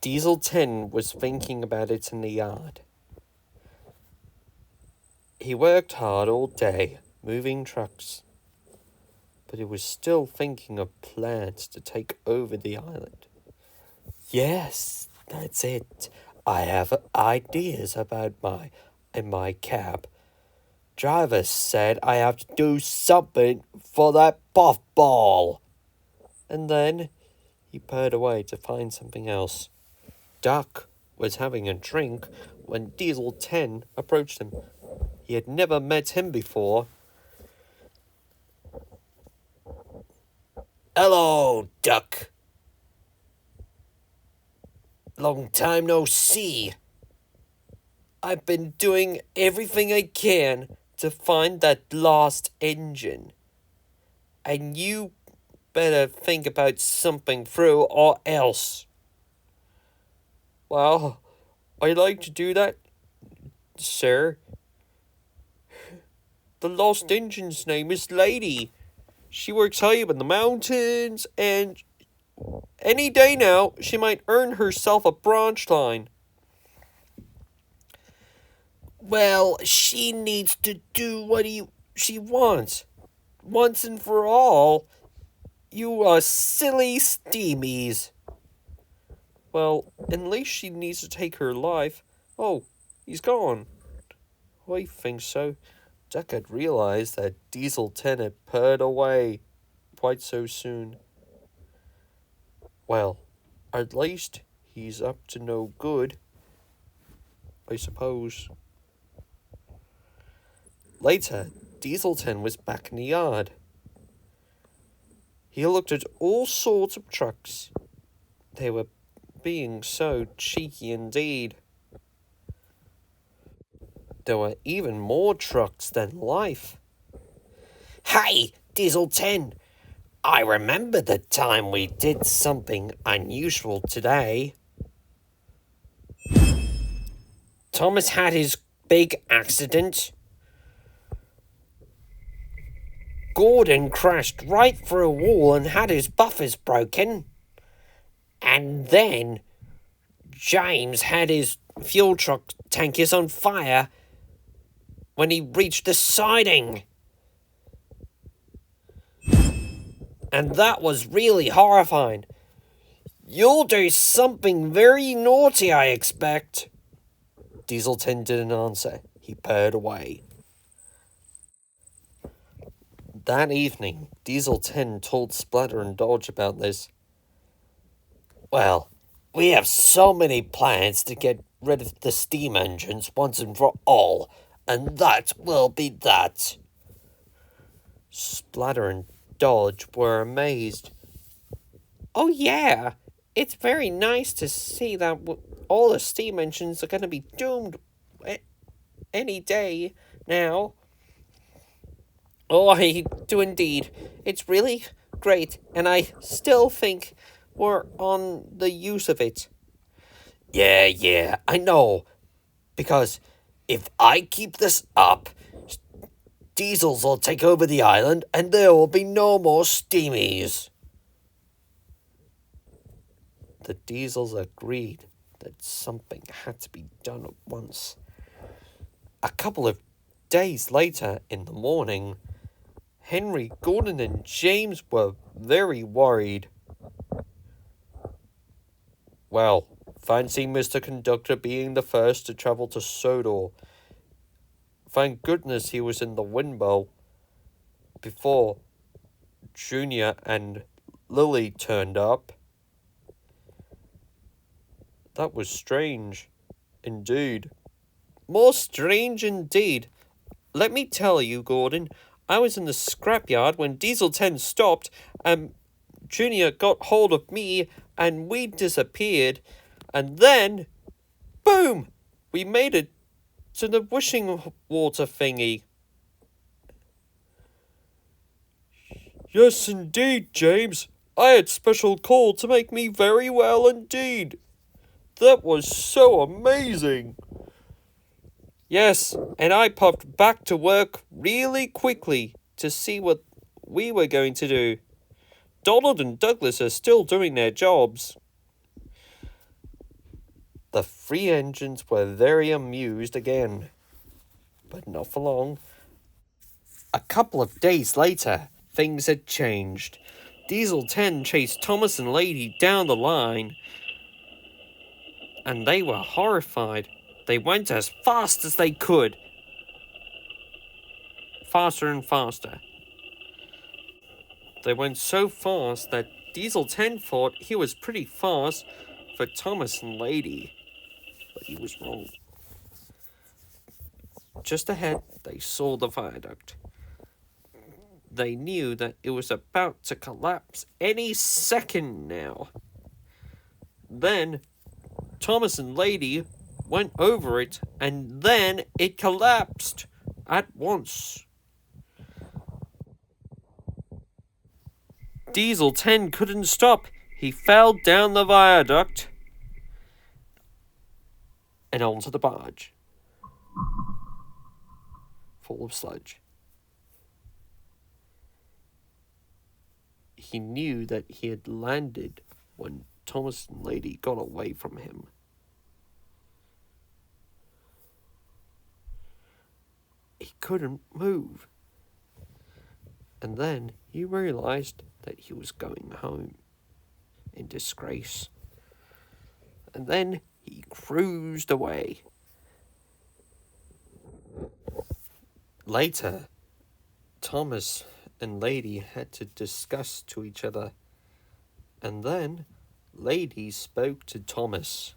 Diesel 10 was thinking about it in the yard. He worked hard all day, moving trucks, but he was still thinking of plans to take over the island. Yes, that's it. I have ideas about my cab. Driver said I have to do something for that puffball. And then he purred away to find something else. Duck was having a drink when Diesel 10 approached him. He had never met him before. Hello, Duck. Long time no see. I've been doing everything I can to find that lost engine. And you better think about something through or else. Well, I'd like to do that, sir. The lost engine's name is Lady. She works high up in the mountains, and any day now, she might earn herself a branch line. Well, she needs to do what she wants. Once and for all, you are silly steamies. Well, at least she needs to take her life. Oh, he's gone. I think so. Duck had realized that Diesel 10 had purred away quite so soon. Well, at least he's up to no good, I suppose. Later, Diesel 10 was back in the yard. He looked at all sorts of trucks. They were being so cheeky indeed. There were even more trucks than life. Hey, Diesel 10! I remember the time we did something unusual today. Thomas had his big accident. Gordon crashed right through a wall and had his buffers broken. And then James had his fuel truck tankers on fire when he reached the siding. And that was really horrifying. You'll do something very naughty, I expect. Diesel 10 didn't answer. He purred away. That evening, Diesel 10 told Splatter and Dodge about this. Well, we have so many plans to get rid of the steam engines once and for all, and that will be that. Splatter and Dodge were amazed. Oh yeah, it's very nice to see that all the steam engines are going to be doomed any day now. Oh, I do indeed. It's really great, and I still think we're on the use of it. Yeah, I know. Because if I keep this up, diesels will take over the island, and there will be no more steamies. The diesels agreed that something had to be done at once. A couple of days later, in the morning, Henry, Gordon, and James were very worried. Well, fancy Mr. Conductor being the first to travel to Sodor. Thank goodness he was in the window before Junior and Lily turned up. That was strange, indeed. More strange indeed. Let me tell you, Gordon, I was in the scrapyard when Diesel 10 stopped, and Junior got hold of me, and we disappeared. And then, boom! We made it to the wishing water thingy. Yes, indeed, James. I had special call to make me very well indeed. That was so amazing. Yes, and I popped back to work really quickly to see what we were going to do. Donald and Douglas are still doing their jobs. The three engines were very amused again, but not for long. A couple of days later, things had changed. Diesel 10 chased Thomas and Lady down the line, and they were horrified. They went as fast as they could. Faster and faster. They went so fast that Diesel 10 thought he was pretty fast for Thomas and Lady, but he was wrong. Just ahead, they saw the viaduct. They knew that it was about to collapse any second now. Then, Thomas and Lady went over it, and then it collapsed at once. Diesel 10 couldn't stop. He fell down the viaduct and onto the barge, full of sludge. He knew that he had landed when Thomas and Lady got away from him. He couldn't move. And then he realized that he was going home in disgrace. And then he cruised away. Later, Thomas and Lady had to discuss to each other. And then Lady spoke to Thomas.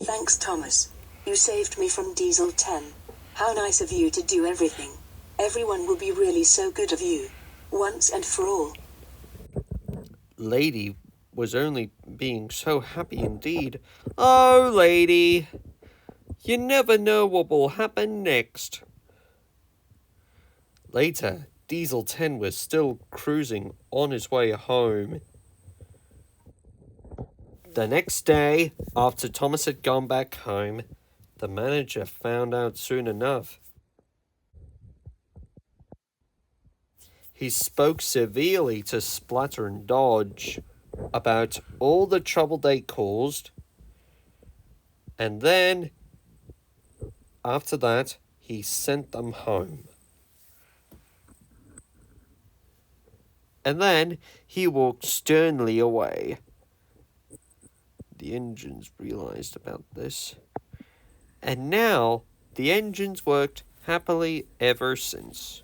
Thanks, Thomas. You saved me from Diesel 10. How nice of you to do everything. Everyone will be really so good of you, once and for all. Lady was only being so happy indeed. Oh, Lady, you never know what will happen next. Later, Diesel 10 was still cruising on his way home. The next day, after Thomas had gone back home, the manager found out soon enough. He spoke severely to Splatter and Dodge about all the trouble they caused, and then, after that, he sent them home. And then he walked sternly away. The engines realized about this, and now the engines worked happily ever since.